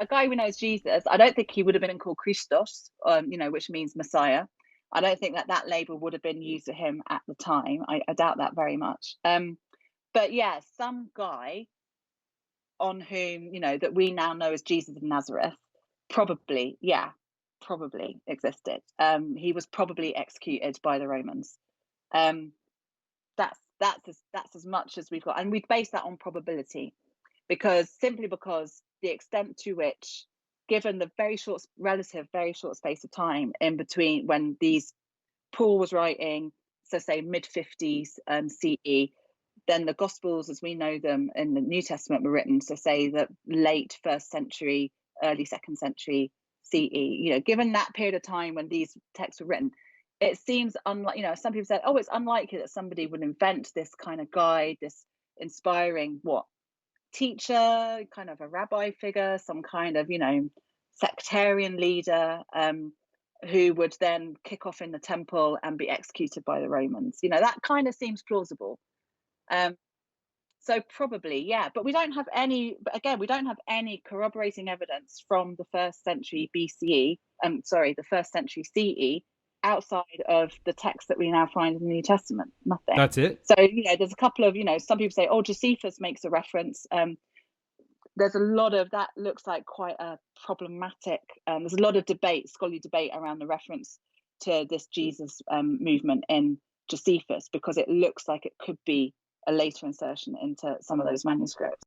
a guy we know as Jesus. I don't think he would have been called Christos, which means Messiah. I don't think that label would have been used to him at the time. I doubt that very much. But yeah, some guy on whom, that we now know as Jesus of Nazareth, probably existed. He was probably executed by the Romans. That's as much as we've got, and we base that on probability, because the extent to which, given the very short space of time in between when Paul was writing, so say mid-50s CE, then the Gospels as we know them in the New Testament were written, so say the late 1st century, early 2nd century CE. Given that period of time when these texts were written, it seems unlike, some people said, oh, it's unlikely that somebody would invent this kind of guide, this inspiring teacher, kind of a rabbi figure, some kind of, sectarian leader, who would then kick off in the temple and be executed by the Romans. That kind of seems plausible. So probably, yeah, but we don't have any corroborating evidence from the 1st century BCE, the 1st century CE, outside of the text that we now find in the New Testament. Nothing. That's it. So, there's a couple of, some people say, oh, Josephus makes a reference. There's a lot of that, looks like quite a problematic, there's a lot of scholarly debate around the reference to this Jesus movement in Josephus, because it looks like it could be a later insertion into some of those manuscripts.